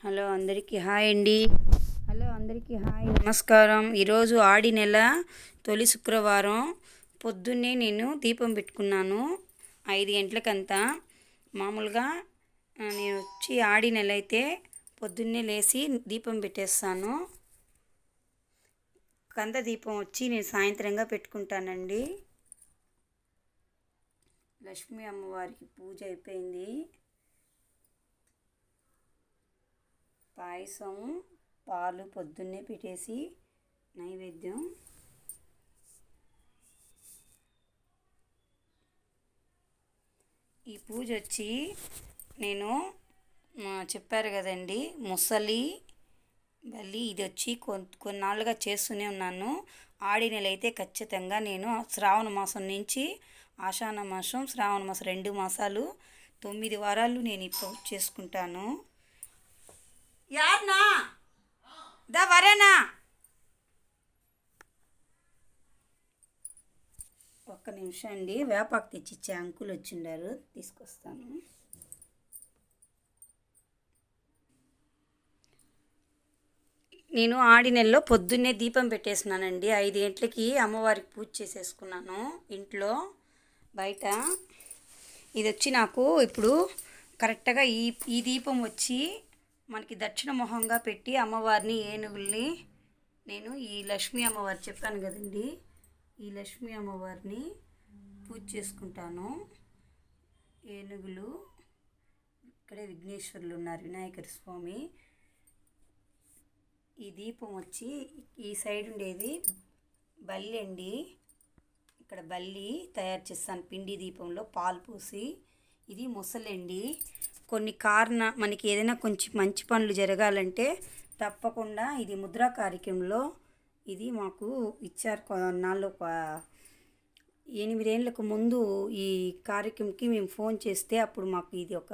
Hello అందరికీ hi అండి. నమస్కారం. ఈరోజు ఆడి నెల తొలి శుక్రవారం పొద్దున్నే నేను దీపం పెట్టుకున్నాను 5 గంటలకంతా. మామూలుగా నేను వచ్చి ఆడి నెల అయితే పొద్దున్నే లేచి దీపం పెట్టేస్తాను. కంద దీపం వచ్చి నేను సాయంత్రంగా పెట్టుకుంటానండి. లక్ష్మీ అమ్మవారికి పూజ అయిపోయింది. పాయసం పాలు పొద్దున్నే పెట్టేసి నైవేద్యం. ఈ పూజ వచ్చి నేను చెప్పారు కదండి ముసలి బలి, ఇది వచ్చి కొన్నాళ్ళుగా చేస్తూనే ఉన్నాను. ఆడి నెల అయితే ఖచ్చితంగా నేను శ్రావణ మాసం నుంచి ఆషాఢ మాసం శ్రావణ మాసం 2 మాసాలు 9 వారాలు నేను ఈ పూజ చేసుకుంటాను. యార్నా దా వరేనా ఒక్క నిమిషం అండి, వేపాకు తెచ్చిచ్చే అంకులు వచ్చిండారు, తీసుకొస్తాను. నేను ఆడి నెలలో పొద్దున్నే దీపం పెట్టేసినానండి. 5 గంటలకి అమ్మవారికి పూజ చేసేసుకున్నాను ఇంట్లో బయట. ఇది వచ్చి నాకు ఇప్పుడు కరెక్ట్గా ఈ దీపం వచ్చి మనకి దక్షిణ మొహంగా పెట్టి అమ్మవారిని ఏనుగుల్ని నేను ఈ లక్ష్మీ అమ్మవారు చెప్పాను కదండి, ఈ లక్ష్మీ అమ్మవారిని పూజ చేసుకుంటాను. ఏనుగులు ఇక్కడే విఘ్నేశ్వరులు ఉన్నారు, వినాయక స్వామి. ఈ దీపం వచ్చి ఈ సైడ్ ఉండేది బల్లి అండి. ఇక్కడ బల్లి తయారు చేస్తాను పిండి దీపంలో పాలు పోసి. ఇది ముసలండి. కొన్ని మనకి ఏదైనా కొంచెం మంచి పనులు జరగాలంటే తప్పకుండా ఇది ముద్రా కార్యక్రమంలో ఇది మాకు ఇచ్చారు. కొన్నాళ్ళు 8 ఏళ్ళకు ముందు ఈ కార్యక్రమంకి మేము ఫోన్ చేస్తే అప్పుడు మాకు ఇది ఒక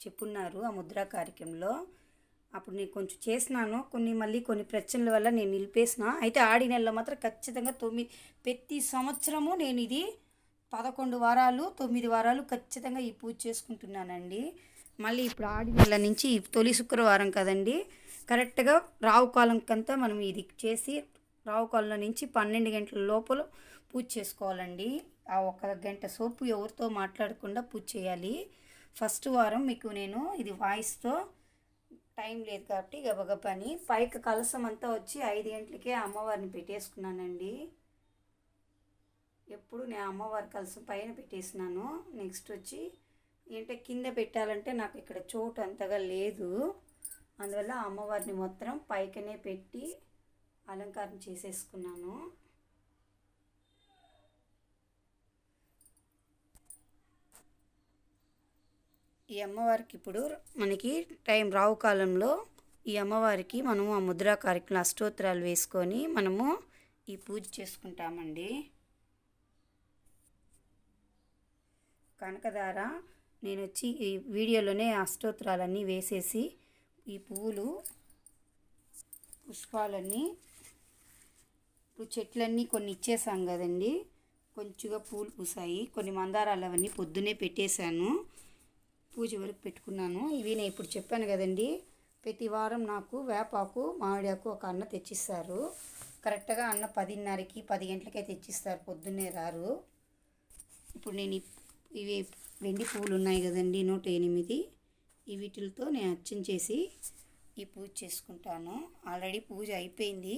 చెప్పున్నారు ఆ ముద్రా కార్యక్రమంలో. అప్పుడు నేను కొంచెం చేసినాను, కొన్ని ప్రశ్నల వల్ల నేను నిలిపేసిన. అయితే ఆడి నెలలో మాత్రం ఖచ్చితంగా ప్రతి సంవత్సరము నేను ఇది 11 వారాలు 9 వారాలు ఖచ్చితంగా ఈ పూజ చేసుకుంటున్నానండి. మళ్ళీ ఇప్పుడు ఆడి నెల నుంచి తొలి శుక్రవారం కదండి, కరెక్ట్గా రావుకాలంకంతా మనం ఇది చేసి రావుకాలంలో నుంచి 12 గంటల లోపల పూజ చేసుకోవాలండి. ఆ 1 గంట సోపు ఎవరితో మాట్లాడకుండా పూజ చేయాలి. ఫస్ట్ వారం మీకు నేను ఇది వాయిస్తో టైం లేదు కాబట్టి గబగబని పైకి కలసం అంతా వచ్చి 5 గంటలకే అమ్మవారిని పెట్టేసుకున్నానండి. ఎప్పుడు నేను అమ్మవారి కలసం పైన పెట్టేసినాను. నెక్స్ట్ వచ్చి ఏంటంటే కింద పెట్టాలంటే నాకు ఇక్కడ చోటు అంతగా లేదు, అందువల్ల అమ్మవారిని మొత్తం పైకనే పెట్టి అలంకారం చేసేసుకున్నాను. ఈ అమ్మవారికి ఇప్పుడు మనకి టైం రావు కాలంలో ఈ అమ్మవారికి మనము ఆ ముద్రా కార్యక్రమం అష్టోత్తరాలు వేసుకొని మనము ఈ పూజ చేసుకుంటామండి. కనకదార నేను వచ్చి ఈ వీడియోలోనే అష్టోత్తరాలన్నీ వేసేసి ఈ పువ్వులు పుష్పాలన్నీ ఇప్పుడు చెట్లన్నీ కొన్ని ఇచ్చేసాం కదండి, కొంచెంగా పూలు పూసాయి. కొన్ని మందారాలు అవన్నీ పొద్దునే పెట్టేశాను, పూజ వరకు పెట్టుకున్నాను. ఇవి నేను ఇప్పుడు చెప్పాను కదండి, ప్రతి వారం నాకు వేపాకు మామిడాకు ఒక అన్న తెచ్చిస్తారు. కరెక్ట్గా అన్న 10:30కి 10 గంటలకే తెచ్చిస్తారు, పొద్దున్నే రారు. ఇప్పుడు నేను ఇవి వెండి పువ్వులు ఉన్నాయి కదండి 108, వీటితో నేను అర్చన చేసి ఈ పూజ చేసుకుంటాను. ఆల్రెడీ పూజ అయిపోయింది.